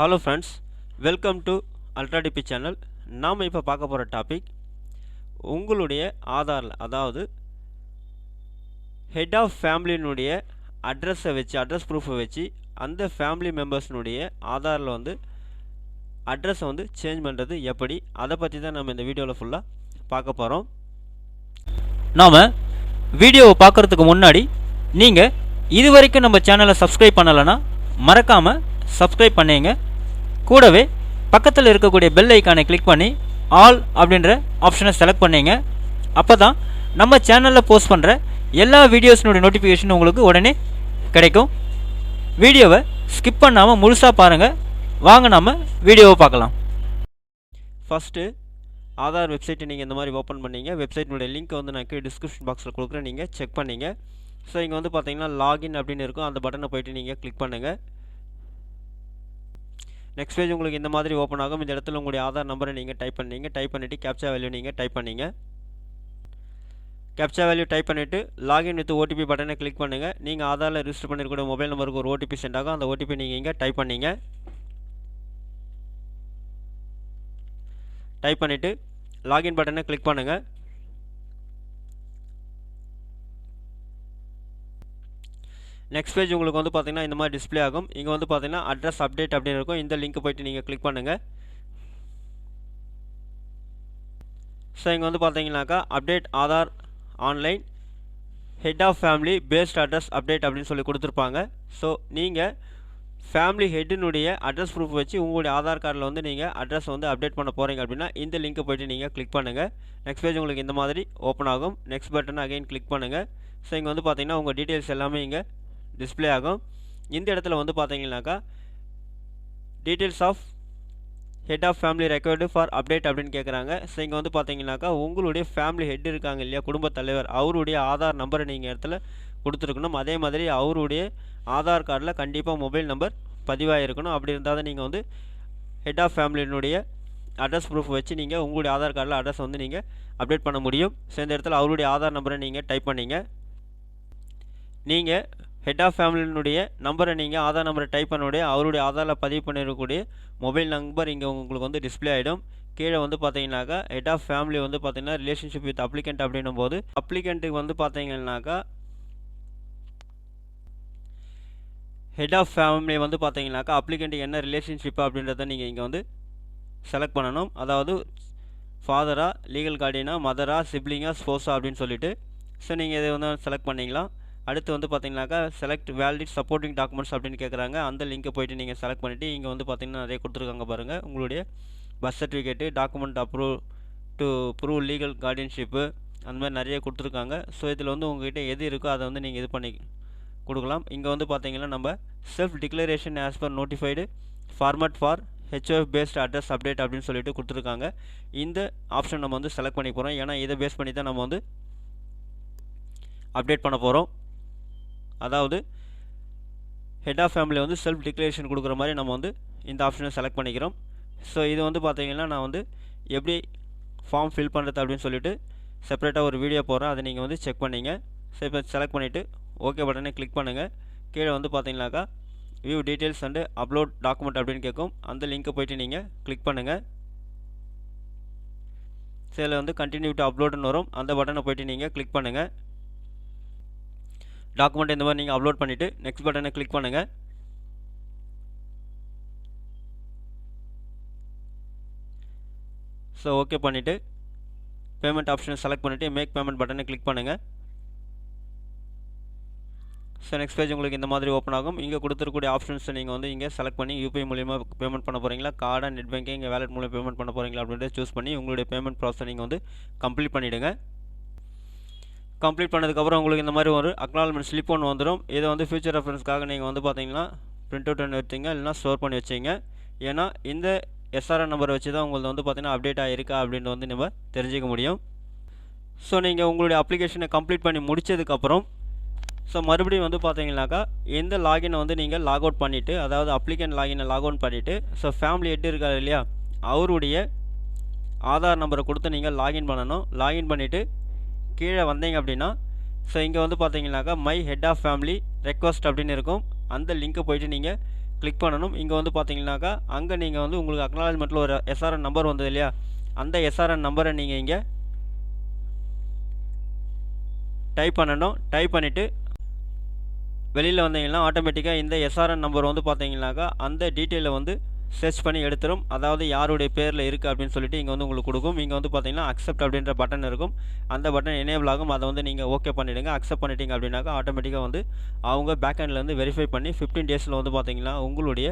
Hello friends, welcome to ultra TP channel. நாம் இப்போ பார்க்க போகிற டாபிக் உங்களுடைய ஆதாரில், அதாவது ஹெட் ஆஃப் ஃபேமிலியினுடைய அட்ரஸ் ப்ரூஃபை வச்சு அந்த ஃபேமிலி மெம்பர்ஸினுடைய ஆதாரில் அட்ரஸை சேஞ்ச் பண்ணுறது எப்படி, அதை பற்றி தான் நம்ம இந்த வீடியோவில் ஃபுல்லாக பார்க்க போகிறோம். நாம் வீடியோவை பார்க்குறதுக்கு முன்னாடி நீங்கள் இது வரைக்கும் நம்ம சேனலை சப்ஸ்கிரைப் பண்ணலைன்னா மறக்காமல் சப்ஸ்கிரைப் பண்ணிங்க. கூடவே பக்கத்தில் இருக்கக்கூடிய பெல் ஐக்கானை கிளிக் பண்ணி ஆல் அப்படின்ற ஆப்ஷனை செலக்ட் பண்ணிங்க. அப்போ தான் நம்ம சேனலில் போஸ்ட் பண்ணுற எல்லா வீடியோஸினுடைய நோட்டிஃபிகேஷன் உங்களுக்கு உடனே கிடைக்கும். வீடியோவை ஸ்கிப் பண்ணாமல் முழுசாக பாருங்கள். வாங்க நம்ம வீடியோவை பார்க்கலாம். ஃபஸ்ட்டு ஆதார் வெப்சைட்டை நீங்கள் இந்த மாதிரி ஓப்பன் பண்ணிங்க. வெப்சைட்டினுடைய லிங்க் நான் கீழே டிஸ்கிரிப்ஷன் பாக்ஸில் கொடுக்குறேன், நீங்கள் செக் பண்ணிங்க. ஸோ இங்கே பார்த்தீங்கன்னா லாகின் அப்படின்னு இருக்கும், அந்த பட்டனை போய்ட்டு நீங்கள் கிளிக் பண்ணுங்கள். நெக்ஸ்ட் பேஜ் உங்களுக்கு இந்த மாதிரி ஓப்பன் ஆகும். இந்த இடத்துல உங்களுடைய ஆதார் நம்பரை நீங்கள் டைப் பண்ணிவிட்டு கேப்சா வேல்யூ நீங்கள் டைப் பண்ணிங்க. கேப்சா வேல்யூ டைப் பண்ணிவிட்டு லாகின் வித் ஓடிபி பட்டனை கிளிக் பண்ணுங்கள். நீங்கள் ஆதாரில் ரிஜிஸ்டர் பண்ணிருக்கூடிய மொபைல் நம்பருக்கு ஒரு ஓடிபி சென்ட் ஆகும். அந்த ஓடிபி நீங்கள் இங்கே டைப் பண்ணிங்க. டைப் பண்ணிவிட்டு லாகின் பட்டனை கிளிக் பண்ணுங்கள். நெக்ஸ்ட் பேஜ் உங்களுக்கு பார்த்தீங்கன்னா இந்த மாதிரி டிஸ்பிளே ஆகும். இங்கே பார்த்தீங்கன்னா அட்ரஸ் அப்டேட் அப்படின்னு இருக்கும். இந்த லிங்க் போய்ட்டு நீங்கள் கிளிக் பண்ணுங்கள். ஸோ இங்கே பார்த்தீங்கன்னாக்கா update Aadhaar online head of family based address update அப்படின்னு சொல்லி கொடுத்துருப்பாங்க. ஸோ நீங்கள் ஃபேமிலி ஹெட்டினுடைய அட்ரஸ் ப்ரூஃப் வச்சு உங்களுடைய ஆதார் கார்டில் நீங்கள் அட்ரஸ் அப்டேட் பண்ண போகிறீங்க அப்படின்னா இந்த லிங்க்கை போய்ட்டு நீங்கள் கிளிக் பண்ணுங்கள். நெக்ஸ்ட் பேஜ் உங்களுக்கு இந்த மாதிரி ஓப்பன் ஆகும். நெக்ஸ்ட் பட்டன் அகைன் கிளிக் பண்ணுங்கள். ஸோ இங்கே பார்த்தீங்கன்னா உங்கள் டீட்டெயில்ஸ் எல்லாமே இங்கே டிஸ்பிளே ஆகும். இந்த இடத்துல பார்த்தீங்கன்னாக்கா details of head of family required for update அப்படின்னு கேட்குறாங்க. ஸோ இங்கே பார்த்தீங்கன்னாக்கா உங்களுடைய ஃபேமிலி ஹெட் இருக்காங்க இல்லையா, குடும்பத் தலைவர், அவருடைய ஆதார் நம்பரை நீங்கள் இடத்துல கொடுத்துருக்கணும். அதே மாதிரி அவருடைய ஆதார் கார்டில் கண்டிப்பாக மொபைல் நம்பர் பதிவாகிருக்கணும். அப்படி இருந்தால் தான் நீங்கள் ஹெட் ஆஃப் ஃபேமிலியினுடைய அட்ரஸ் ப்ரூஃப் வச்சு நீங்கள் உங்களுடைய ஆதார் கார்டில் அட்ரஸ் நீங்கள் அப்டேட் பண்ண முடியும். ஸோ இந்த இடத்துல அவருடைய ஆதார் நம்பரை நீங்கள் டைப் பண்ணிங்க. நீங்கள் ஹெட் ஆஃப் ஃபேமிலியினுடைய நம்பரை நீங்கள் ஆதார் நம்பரை டைப் பண்ணக்கூடிய அவருடைய ஆதாரில் பதிவு பண்ணிருக்கக்கூடிய மொபைல் நம்பர் இங்கே உங்களுக்கு டிஸ்பிளே ஆகிடும். கீழே பார்த்தீங்கன்னாக்கா ஹெட் ஆஃப் ஃபேமிலி பார்த்தீங்கன்னா ரிலேஷன்ஷிப் வித் அப்ளிகண்ட் அப்படின்னும் போது அப்ளிகண்ட்டுக்கு பார்த்தீங்கன்னாக்கா ஹெட் ஆஃப் ஃபேமிலி பார்த்தீங்கன்னாக்கா அப்ளிகண்ட்டுக்கு என்ன ரிலேஷன்ஷிப் அப்படின்றத நீங்கள் இங்கே செலக்ட் பண்ணணும். அதாவது ஃபாதரா, லீகல் கார்டியனா, மதரா, சிப்ளிங்கா, ஸ்போஸா அப்படின்னு சொல்லிட்டு. ஸோ நீங்கள் இதை செலக்ட் பண்ணிக்கலாம். அடுத்து பார்த்தீங்கன்னாக்கா செலக்ட் வேலிட் சப்போர்ட்டிங் டாக்குமெண்ட்ஸ் அப்படின்னு கேட்குறாங்க. அந்த லிங்கை போய்ட்டு நீங்கள் செலக்ட் பண்ணிவிட்டு இங்கே பார்த்தீங்கன்னா நிறைய கொடுத்துருக்காங்க பாருங்கள். உங்களுடைய birth certificate, document prove legal guardianship, அந்த மாதிரி நிறைய கொடுத்துருக்காங்க. ஸோ இதில் உங்கள்கிட்ட எது இருக்கோ அதை நீங்கள் இது பண்ணி கொடுக்கலாம். இங்கே பார்த்தீங்கன்னா நம்ம self declaration as per notified format for HOF based address update அப்படின்னு சொல்லிட்டு கொடுத்துருக்காங்க. இந்த ஆப்ஷன் நம்ம செலக்ட் பண்ணி போகிறோம். ஏன்னா இதை பேஸ் பண்ணி தான் நம்ம அப்டேட் பண்ண போகிறோம். அதாவது head of family self declaration கொடுக்குற மாதிரி நம்ம இந்த ஆப்ஷனை செலக்ட் பண்ணிக்கிறோம். ஸோ இது பார்த்தீங்கன்னா நான் எப்படி ஃபார்ம் ஃபில் பண்ணுறது அப்படின்னு சொல்லிட்டு செப்பரேட்டாக ஒரு வீடியோ போடுறேன், அதை நீங்கள் செக் பண்ணிங்க. ஸோ இப்போ செலக்ட் பண்ணிவிட்டு ஓகே பட்டனை கிளிக் பண்ணுங்கள். கீழே பார்த்தீங்கன்னாக்கா view details and upload document அப்படின்னு கேட்கும். அந்த லிங்க்கை போய்ட்டு நீங்கள் கிளிக் பண்ணுங்கள். ஸோ இதில் கண்டினியூ டு அப்லோடுன்னு வரும். அந்த பட்டனை போய்ட்டு நீங்கள் கிளிக் பண்ணுங்கள். டாக்குமெண்ட் இந்த மாதிரி நீங்கள் அப்லோட் பண்ணிவிட்டு நெக்ஸ்ட் பட்டனை கிளிக் பண்ணுங்கள். ஸோ ஓகே பண்ணிவிட்டு பேமெண்ட் ஆப்ஷனை செலக்ட் பண்ணிவிட்டு மேக் பேமெண்ட் பட்டனை கிளிக் பண்ணுங்கள். ஸோ நெக்ஸ்ட் பேஜ் உங்களுக்கு இந்த மாதிரி ஓப்பன் ஆகும். இங்கே கொடுத்துருக்கூடிய ஆப்ஷன்ஸை நீங்கள் இங்கே செலக்ட் பண்ணி யூபிஐ மூலிமா பேமெண்ட் பண்ண போகிறீங்களா, கார்டா, நெட் பேங்கிங், இங்கே வேலட் மூலம் பேமெண்ட் பண்ண போகிறீங்களா அப்படின்றத சூஸ் பண்ணி உங்களுடைய பேமெண்ட் ப்ராசஸ் நீங்கள் கம்ப்ளீட் பண்ணிவிடுங்க. கம்ப்ளீட் பண்ணதுக்கப்புறம் உங்களுக்கு இந்த மாதிரி ஒரு அக்னாலஜ்மெண்ட் ஸ்லிப் ஒன்று வந்துடும். இதை ஃபியூச்சர் ரெஃபரன்ஸ்க்காக நீங்கள் பார்த்தீங்கன்னா பிரிண்ட் அவுட் ஒன்று எடுத்தீங்க, இல்லைனா ஸ்டோர் பண்ணி வச்சிங்க. ஏன்னா இந்த எஸ்ஆர்என் நம்பரை வச்சு தான் உங்களுக்கு பார்த்தீங்கன்னா அப்டேட் ஆகிருக்கா அப்படின்னு நம்ம தெரிஞ்சிக்க முடியும். ஸோ நீங்கள் உங்களுடைய அப்ளிகேஷனை கம்ப்ளீட் பண்ணி முடித்ததுக்கப்புறம் ஸோ மறுபடியும் பார்த்தீங்கன்னாக்கா இந்த லாகினை நீங்கள் லாக் அவுட் பண்ணிவிட்டு, அதாவது அப்ளிகண்ட் லாகினை லாக் அவுட் பண்ணிவிட்டு, ஸோ ஃபேமிலி ஹெட் இருக்கார் இல்லையா, அவருடைய ஆதார் நம்பரை கொடுத்து நீங்கள் லாகின் பண்ணணும். லாகின் பண்ணிவிட்டு கீழே வந்தீங்க அப்படின்னா ஸோ இங்கே பார்த்தீங்கன்னாக்கா my head of family request அப்படின்னு இருக்கும். அந்த லிங்க்கை போய்ட்டு நீங்கள் கிளிக் பண்ணணும். இங்கே வந்து பார்த்தீங்கன்னாக்கா அங்கே நீங்கள் வந்து உங்களுக்கு அக்னாலஜ்மெண்ட்டில் ஒரு எஸ்ஆர்என் நம்பர் வந்தது இல்லையா, அந்த எஸ்ஆர்என் நம்பரை நீங்கள் இங்கே டைப் பண்ணணும். டைப் பண்ணிவிட்டு வெளியில் வந்தீங்கன்னா ஆட்டோமேட்டிக்காக இந்த எஸ்ஆர்என் நம்பர் வந்து பார்த்தீங்கன்னாக்கா அந்த டீட்டெயிலை வந்து சர்ச் பண்ணி எடுத்துரும். அதாவது யாருடைய பேரில் இருக்குது அப்படின்னு சொல்லிட்டு இங்கே வந்து உங்களுக்கு கொடுக்கும். இங்கே வந்து பார்த்தீங்கன்னா அக்செப்ட் அப்படின்ற பட்டன் இருக்கும். அந்த பட்டன் எனேபிள் ஆகும். அதை வந்து நீங்கள் ஓகே பண்ணிவிடுங்க. அக்செப்ட் பண்ணிட்டீங்க அப்படின்னாக்கா ஆட்டோமேட்டிக்காக வந்து அவங்க பேக்ஹேண்டில் வெரிஃபை பண்ணி 15 டேஸில் வந்து பார்த்தீங்கன்னா உங்களுடைய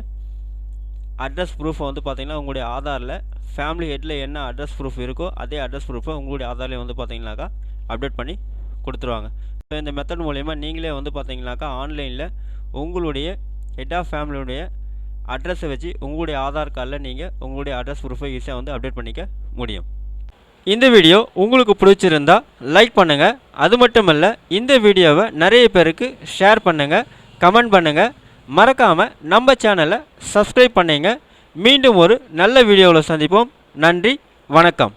அட்ரஸ் ப்ரூஃபை வந்து பார்த்தீங்கன்னா உங்களுடைய ஆதாரில் ஃபேமிலி ஹெட்டில் என்ன அட்ரஸ் ப்ரூஃப் இருக்கோ அதே அட்ரஸ் ப்ரூஃபை உங்களுடைய ஆதாரில் வந்து பார்த்தீங்கன்னாக்கா அப்டேட் பண்ணி கொடுத்துருவாங்க. ஸோ இந்த மெத்தட் மூலயமா நீங்களே வந்து பார்த்தீங்கன்னாக்கா ஆன்லைனில் உங்களுடைய ஹெட் ஆஃப் ஃபேமிலியுடைய அட்ரஸை வச்சு உங்களுடைய ஆதார் கார்டில் நீங்கள் உங்களுடைய அட்ரஸ் ப்ரூஃபை ஈஸியாக வந்து அப்டேட் பண்ணிக்க முடியும். இந்த வீடியோ உங்களுக்கு பிடிச்சிருந்தா லைக் பண்ணுங்கள். அது மட்டும் இல்லை, இந்த வீடியோவை நிறைய பேருக்கு ஷேர் பண்ணுங்கள், கமெண்ட் பண்ணுங்கள். மறக்காமல் நம்ம சேனலை சப்ஸ்கிரைப் பண்ணுங்க. மீண்டும் ஒரு நல்ல வீடியோவில் சந்திப்போம். நன்றி, வணக்கம்.